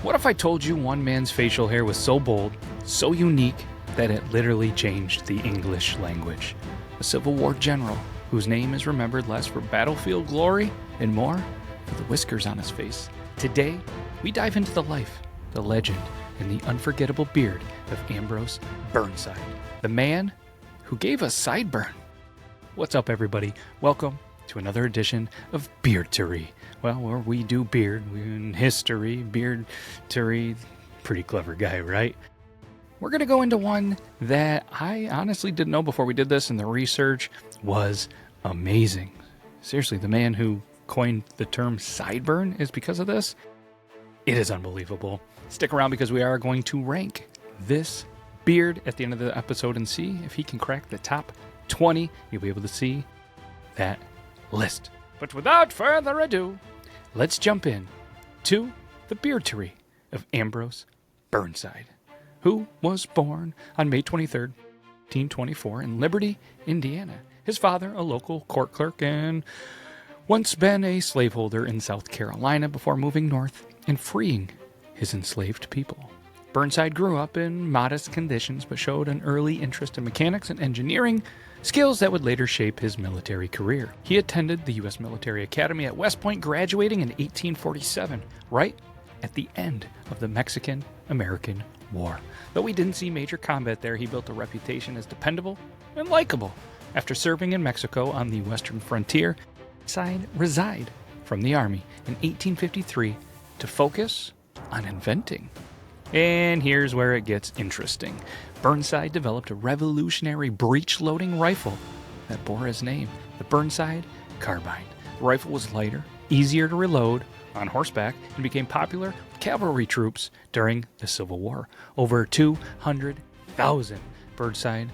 What if I told you one man's facial hair was so bold, so unique, that it literally changed the English language? A Civil War general whose name is remembered less for battlefield glory and more for the whiskers on his face. Today, we dive into the life, the legend, and the unforgettable beard of Ambrose Burnside, the man who gave us sideburn. What's up, everybody? Welcome to another edition of Beardtory. Well, where we do beard in history, Beardtory, pretty clever guy, right? We're going to go into one that I honestly didn't know before we did this, and the research was amazing. Seriously, the man who coined the term sideburn is because of this. It is unbelievable. Stick around because we are going to rank this beard at the end of the episode and see if he can crack the top 20. You'll be able to see that list. But without further ado, let's jump in to the Beardtory of Ambrose Burnside, who was born on May 23rd, 1824 in Liberty, Indiana. His father, a local court clerk, and once been a slaveholder in South Carolina before moving north and freeing his enslaved people. Burnside grew up in modest conditions but showed an early interest in mechanics and engineering, skills that would later shape his military career. He attended the U.S. Military Academy at West Point, graduating in 1847, right at the end of the Mexican-American War. Though he didn't see major combat there, he built a reputation as dependable and likable. After serving in Mexico on the western frontier, Burnside resigned from the Army in 1853 to focus on inventing. And here's where it gets interesting. Burnside developed a revolutionary breech-loading rifle that bore his name, the Burnside Carbine. The rifle was lighter, easier to reload on horseback, and became popular with cavalry troops during the Civil War. Over 200,000 Burnside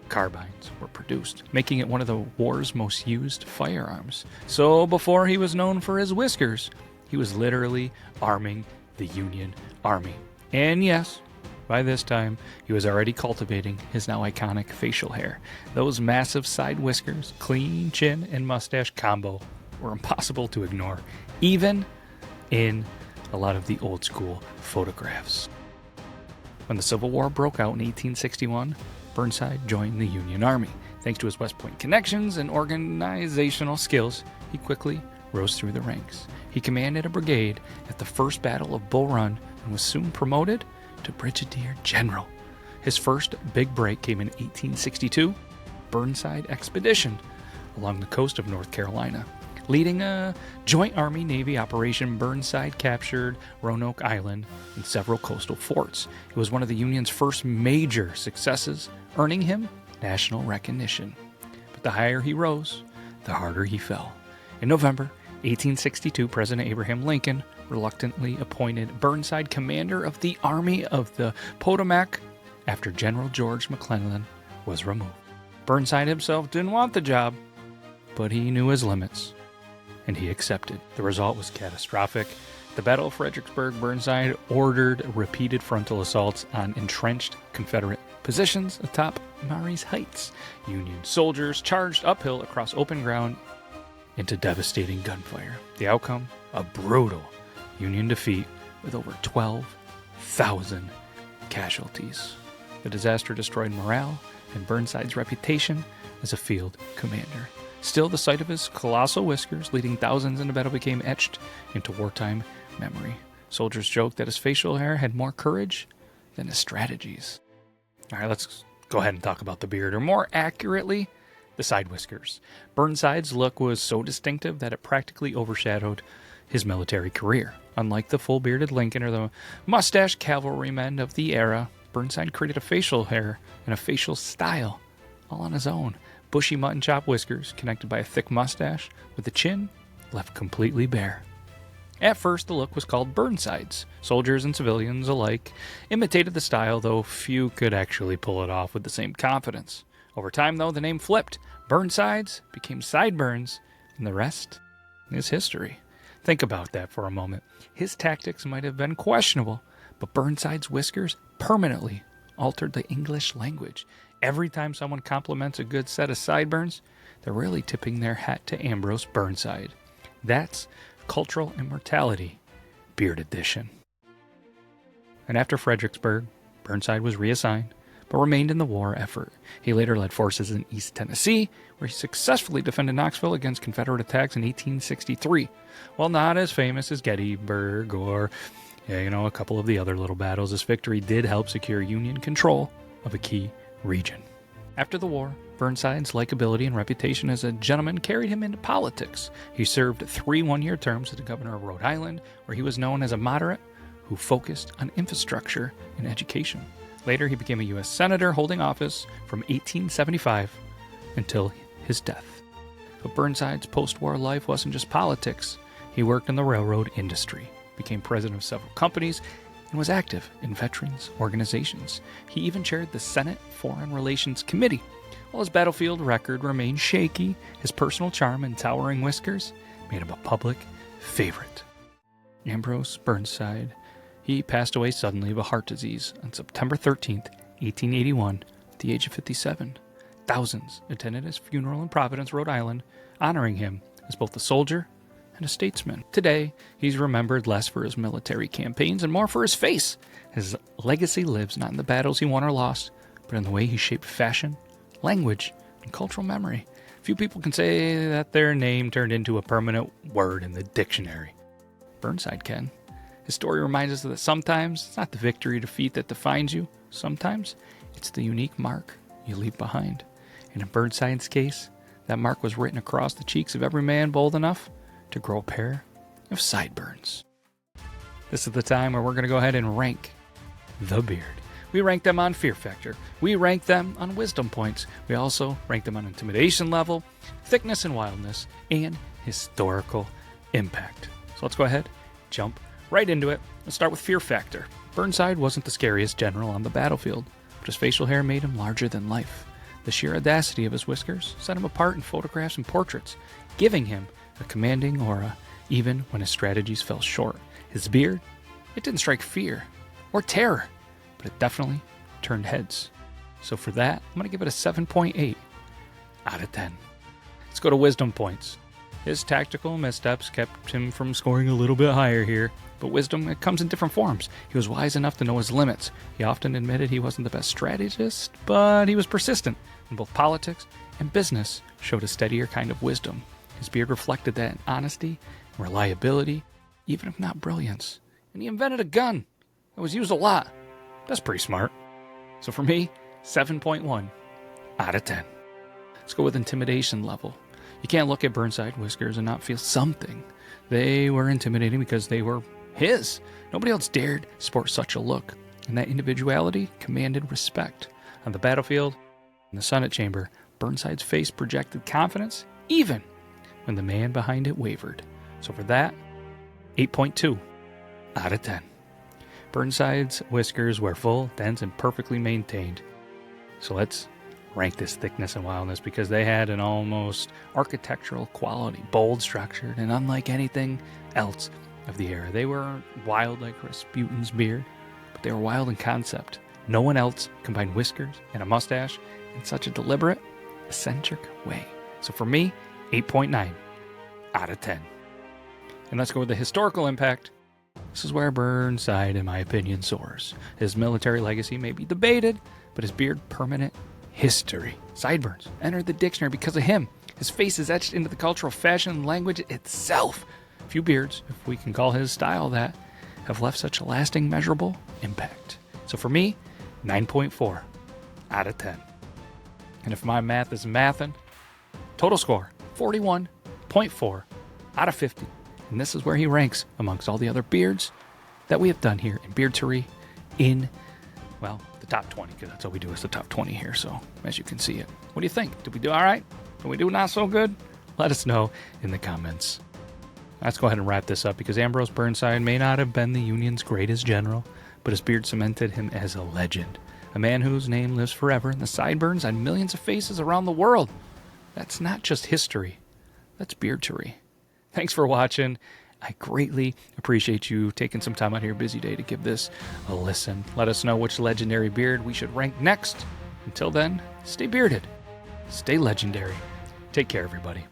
carbines were produced, making it one of the war's most used firearms. So before he was known for his whiskers, he was literally arming the Union Army. And yes, by this time, he was already cultivating his now iconic facial hair. Those massive side whiskers, clean chin, and mustache combo were impossible to ignore, even in a lot of the old school photographs. When the Civil War broke out in 1861, Burnside joined the Union Army. Thanks to his West Point connections and organizational skills, he quickly rose through the ranks. He commanded a brigade at the First Battle of Bull Run and was soon promoted to Brigadier General. His first big break came in 1862, Burnside Expedition along the coast of North Carolina. Leading a joint Army-Navy operation, Burnside captured Roanoke Island and several coastal forts. It was one of the Union's first major successes, earning him national recognition. But the higher he rose, the harder he fell. In November 1862, President Abraham Lincoln reluctantly appointed Burnside commander of the Army of the Potomac after General George McClellan was removed. Burnside himself didn't want the job, but he knew his limits, and he accepted. The result was catastrophic. The Battle of Fredericksburg, Burnside ordered repeated frontal assaults on entrenched Confederate positions atop Marye's Heights. Union soldiers charged uphill across open ground into devastating gunfire. The outcome? A brutal Union defeat with over 12,000 casualties. The disaster destroyed morale and Burnside's reputation as a field commander. Still, the sight of his colossal whiskers leading thousands into battle became etched into wartime memory. Soldiers joked that his facial hair had more courage than his strategies. All right, let's go ahead and talk about the beard, or more accurately, the side whiskers. Burnside's look was so distinctive that it practically overshadowed his military career. Unlike the full-bearded Lincoln or the mustached cavalrymen of the era, Burnside created a facial hair and a facial style all on his own. Bushy mutton chop whiskers connected by a thick mustache with the chin left completely bare. At first, the look was called Burnsides. Soldiers and civilians alike imitated the style, though few could actually pull it off with the same confidence. Over time, though, the name flipped. Burnsides became sideburns, and the rest is history. Think about that for a moment. His tactics might have been questionable, but Burnside's whiskers permanently altered the English language. Every time someone compliments a good set of sideburns, they're really tipping their hat to Ambrose Burnside. That's cultural immortality, Beard Edition. And after Fredericksburg, Burnside was reassigned, but remained in the war effort. He later led forces in East Tennessee, where he successfully defended Knoxville against Confederate attacks in 1863. While not as famous as Gettysburg or, a couple of the other little battles, this victory did help secure Union control of a key region. After the war, Burnside's likability and reputation as a gentleman carried him into politics. He served 3 one-year terms as the governor of Rhode Island, where he was known as a moderate who focused on infrastructure and education. Later, he became a U.S. Senator, holding office from 1875 until his death. But Burnside's post-war life wasn't just politics. He worked in the railroad industry, became president of several companies, and was active in veterans organizations. He even chaired the Senate Foreign Relations Committee. While his battlefield record remained shaky, his personal charm and towering whiskers made him a public favorite. Ambrose Burnside, he passed away suddenly of a heart disease on September 13th, 1881, at the age of 57. Thousands attended his funeral in Providence, Rhode Island, honoring him as both a soldier and a statesman. Today, he's remembered less for his military campaigns and more for his face. His legacy lives not in the battles he won or lost, but in the way he shaped fashion, language, and cultural memory. Few people can say that their name turned into a permanent word in the dictionary. Burnside can. His story reminds us that sometimes it's not the victory or defeat that defines you. Sometimes it's the unique mark you leave behind. And in Burnside's case, that mark was written across the cheeks of every man bold enough to grow a pair of sideburns. This is the time where we're going to go ahead and rank the beard. We rank them on fear factor. We rank them on wisdom points. We also rank them on intimidation level, thickness and wildness, and historical impact. So let's go ahead, jump right into it. Let's start with fear factor. Burnside wasn't the scariest general on the battlefield, but his facial hair made him larger than life. The sheer audacity of his whiskers set him apart in photographs and portraits, giving him a commanding aura, even when his strategies fell short. His beard, it didn't strike fear or terror, but it definitely turned heads. So for that, I'm going to give it a 7.8 out of 10. Let's go to wisdom points. His tactical missteps kept him from scoring a little bit higher here, but wisdom, it comes in different forms. He was wise enough to know his limits. He often admitted he wasn't the best strategist, but he was persistent in both politics and business, showed a steadier kind of wisdom. His beard reflected that in honesty and reliability, even if not brilliance. And he invented a gun that was used a lot. That's pretty smart. So for me, 7.1 out of 10. Let's go with intimidation level. You can't look at Burnside whiskers and not feel something. They were intimidating because they were his. Nobody else dared sport such a look, and that individuality commanded respect. On the battlefield, in the Senate chamber, Burnside's face projected confidence, even when the man behind it wavered. So for that, 8.2 out of 10. Burnside's whiskers were full, dense, and perfectly maintained. So let's rank this thickness and wildness because they had an almost architectural quality, bold, structured, and unlike anything else of the era. They were wild like Rasputin's beard, but they were wild in concept. No one else combined whiskers and a mustache in such a deliberate, eccentric way. So for me, 8.9 out of 10. And let's go with the historical impact. This is where Burnside, in my opinion, soars. His military legacy may be debated, but his beard, permanent history. Sideburns entered the dictionary because of him. His face is etched into the cultural fashion and language itself. Few beards, if we can call his style that, have left such a lasting, measurable impact. So for me, 9.4 out of 10. And if my math is mathin', total score, 41.4 out of 50. And this is where he ranks amongst all the other beards that we have done here in Beardtory in, well, the top 20, because that's all we do is the top 20 here, so as you can see it. What do you think? Did we do all right? Did we do not so good? Let us know in the comments. Let's go ahead and wrap this up because Ambrose Burnside may not have been the Union's greatest general, but his beard cemented him as a legend. A man whose name lives forever in the sideburns on millions of faces around the world. That's not just history. That's Beardtory. Thanks for watching. I greatly appreciate you taking some time out of your busy day to give this a listen. Let us know which legendary beard we should rank next. Until then, stay bearded, stay legendary. Take care, everybody.